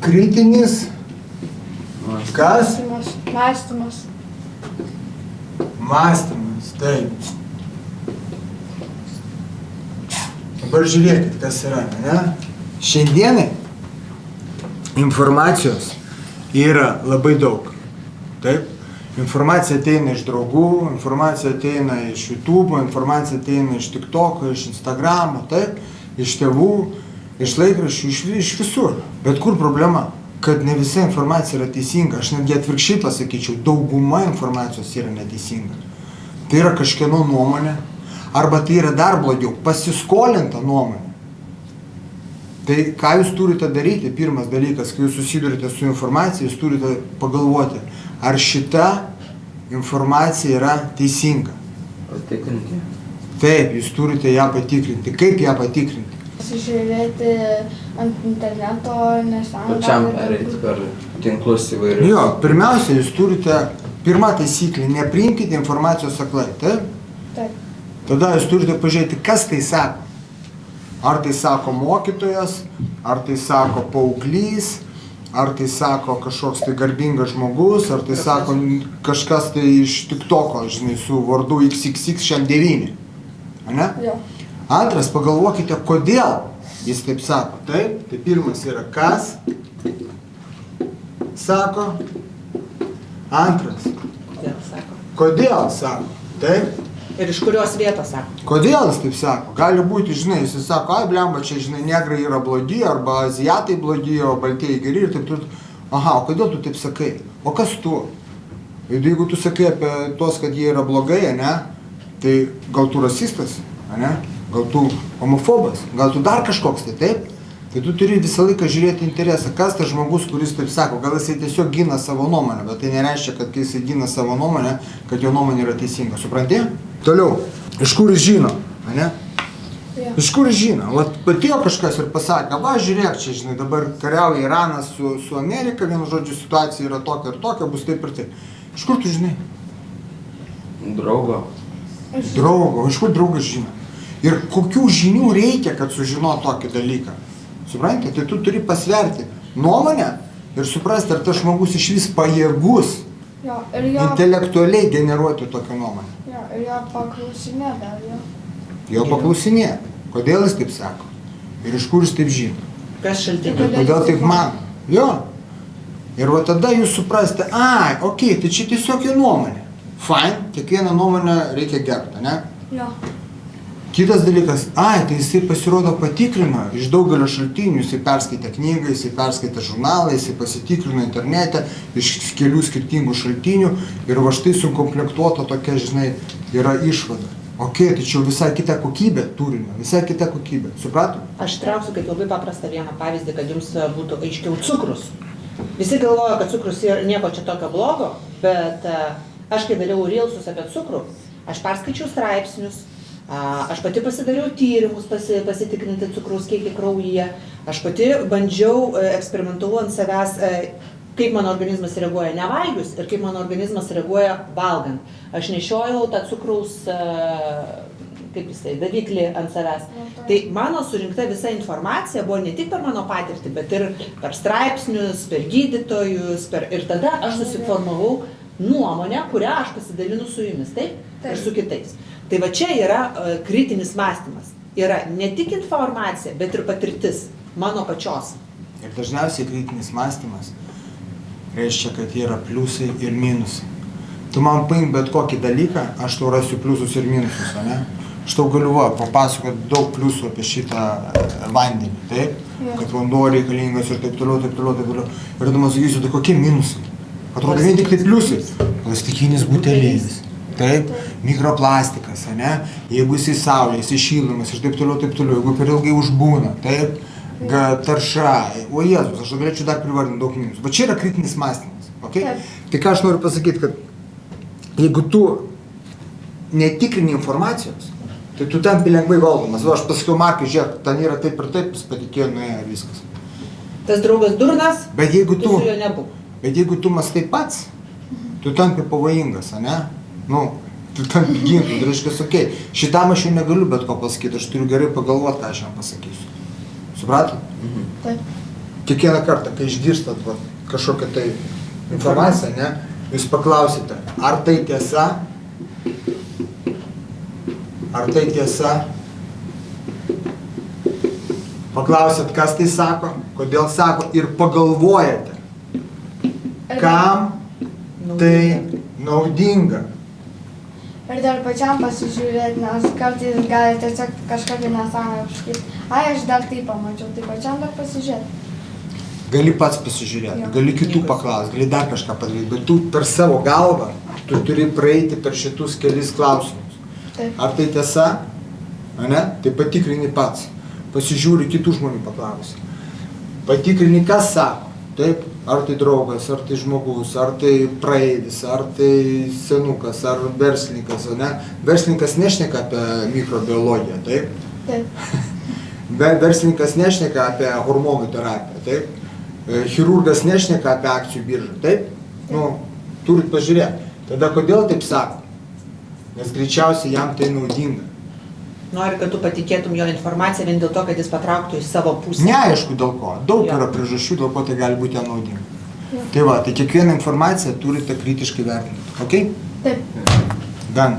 Kritinis. Kas? Mąstymas. Mąstymas, taip. Dabar žiūrėkit, kas yra, ne? Šiandienai informacijos yra labai daug. Taip? Informacija ateina iš draugų, informacija ateina iš YouTube, informacija ateina iš TikToko, iš Instagramo, taip? Iš tėvų, iš laikraščių, iš visur. Bet kur problema? Kad ne visa informacija yra teisinga. Aš netgi atvirkščiai pasakyčiau, dauguma informacijos yra neteisinga. Tai yra kažkieno nuomonė, arba tai yra dar blogiau, pasiskolinta nuomonė. Tai ką jūs turite daryti? Pirmas dalykas, kai jūs susidurite su informacija, jūs turite pagalvoti, ar šita informacija yra teisinga. Patikrinti. Taip, jūs turite ją patikrinti. Kaip ją patikrinti? Pasižiūrėti ant interneto, nesąmonę. Pačiam pereiti per tinklus įvairius. Jo, pirmiausia, jūs turite, pirma taisyklė, nepriimkite informacijos aklai, taip? Taip. Tada jūs turite pažiūrėti, kas tai sako. Ar tai sako mokytojas, ar tai sako paauglys, ar tai sako kažkoks tai garbingas žmogus, ar tai sako kažkas tai iš TikToko, žinai, su vardu XXX9. Ane? Jo. Antras, pagalvokite, kodėl jis taip sako. Taip, tai pirmas yra kas sako. Antras, Kodėl sako? kodėl sako. Taip. Ir iš kurios vietos sako? Kodėl jis taip sako? Gali būti, žinai, jis sako, ai, blemba, čia, žinai, negrai yra blogi, arba azijatai blogi, o baltieji geri ir taip turi. Aha, o kodėl tu taip sakai? O kas tu? Ir jeigu tu sakai apie tos, kad jie yra blogai, ne, tai gal tu rasistas, ne? Gal tu homofobas, gal tu dar kažkoks tai, taip? Tai tu turi visą laiką žiūrėti interesą, kas tas žmogus, kuris taip sako, gal jisai tiesiog gina savo nuomonę, bet tai nereiškia, kad kai jisai gina savo nuomonę, kad jo nuomonė yra teisinga, supranti? Toliau, iš kur jis žino, ne? Jo. Iš kur jis žino? Vat atėjo kažkas ir pasakė, va, žiūrėk, čia, žinai, dabar kariauja Iranas su Amerika, vienu žodžiu, situacija yra tokia ir tokia, bus taip ir taip. Iš kur tu žinai? Draugo. Draugo, iš kur draugas žino? Ir kokių žinių reikia, kad sužino tokį dalyką? Suprantate, tai tu turi pasverti nuomonę ir suprasti, ar tas žmogus iš vis pajėgus Jo, ir jo, intelektualiai generuoti tokią nuomonę. jo, ir jo paklausinė dar jo. Jo paklausinė, kodėl jis taip sako ir iš kur jis taip žino. Kas šaltinis? Kodėl taip mano? Jo. Ir va tada jūs suprasite, ai, okei, tai čia tiesiog jo nuomonė. Fine, kiekvieną nuomonę reikia gerbti, ne? Jo. Kitas dalykas, ai, tai jisai pasirodo patikrino iš daugelio šaltinių, jisai perskaitė knygą, jisai perskaitė žurnalą, jisai pasitikrino internete iš kelių skirtingų šaltinių ir va štai sukomplektuota tokia, žinai, yra išvada. Okei, tai čia visai kita kokybė turinio, visai kita kokybė, supratom? Aš trauksiu kaip labai paprastą vieną pavyzdį, kad jums būtų aiškiau cukrus. Visi galvoja, kad cukrus yra nieko čia tokio blogo, bet aš kai dariau reelsus apie cukrų, aš perskaičiau straipsnius, aš pati pasidariau tyrimus pasitikrinti cukraus kiekį kraujyje, aš pati bandžiau, eksperimentavau ant savęs, kaip mano organizmas reaguoja nevalgius ir kaip mano organizmas reaguoja valgant. Aš nešiojau tą cukraus, kaip jisai, daviklį ant savęs. Tai mano surinkta visa informacija buvo ne tik per mano patirtį, bet ir per straipsnius, per gydytojus, ir tada aš susiformavau nuomonę, kurią aš pasidalinu su jumis, taip? Ir su kitais. Tai va čia yra kritinis mąstymas. Yra ne tik informacija, bet ir patirtis mano pačios. Ir dažniausiai kritinis mąstymas reiškia, kad yra pliusai ir minusai. Tu man paimk bet kokį dalyką, aš tau rasiu pliusus ir minusus, ne? Aš tau galiu papasakoti daug pliusų apie šitą vandenį, taip? Kad vanduo reikalingas ir taip toliau, taip toliau, taip toliau. Ir tada man sakysiu, tai kokie minusai? Atrodo, vien tik tai pliusai. Plastikinis butelis, taip? Mikroplastikas, ne? Jeigu jisai saulė, jisai šildomas ir taip toliau, jeigu per ilgai užbūna, taip? Tarša, o Jėzus, aš galėčiau dar privardinti daug minusų. Bet čia yra kritinis mąstymas, okei? Tai ką aš noriu pasakyti, kad jeigu tu netikrini informacijos, tai tu tampi lengvai valdomas. Va, aš pasakiau Markai, žiūrėk, ten yra taip ir taip, jis patikėjo, nuėjo viskas. Tas draugas durnas, Bet jeigu tu su juo nebūk. Bet jeigu tu mąstai pats, tu tampi pavojingas, ane? Nu, tu tampi ginklų, tai reiškia, okei, šitam aš jau negaliu bet ko pasakyti, aš turiu gerai pagalvoti, ką aš jam pasakysiu. Supratai? Taip. kiekvieną kartą, kai išgirstat va, kažkokią tai informaciją, ne, jūs paklausite, ar tai tiesa, paklausėt, kas tai sako, kodėl sako ir pagalvojate, kam tai naudinga. Ir dar pačiam pasižiūrėti, nes kartais gali tiesiog kažkokį nesąmonę pasakyti. Ai, aš dar tai pamačiau, tai pačiam dar pasižiūrėti. Gali pats pasižiūrėti, Jo. gali kitų paklausti, gali dar kažką padaryti, bet tu per savo galvą, tu turi praeiti per šitus kelis klausimus. Taip. Ar tai tiesa, ane? Tai patikrini pats. Pasižiūri kitų žmonių paklausi. Patikrini, kas sako. Taip, ar tai draugas, ar tai žmogus, ar tai praeivis, ar tai senukas, ar verslininkas, ane? Verslininkas nešneka apie mikrobiologiją, taip? Taip. Verslininkas nešneka apie hormonų terapiją, taip? Chirurgas nešneka apie akcijų biržą, taip? Nu, turit pažiūrėti. Tada kodėl taip sako? Nes greičiausiai jam tai naudinga. Nori, kad tu patikėtum jo informaciją vien dėl to, kad jis patrauktų į savo pusę. Neaišku dėl ko. Daug Jo. yra priežasčių, dėl ko tai gali būti jam naudinga. Jo. Tai va, tai kiekvieną informaciją turite kritiškai vertinti. Ok? Taip. Gan.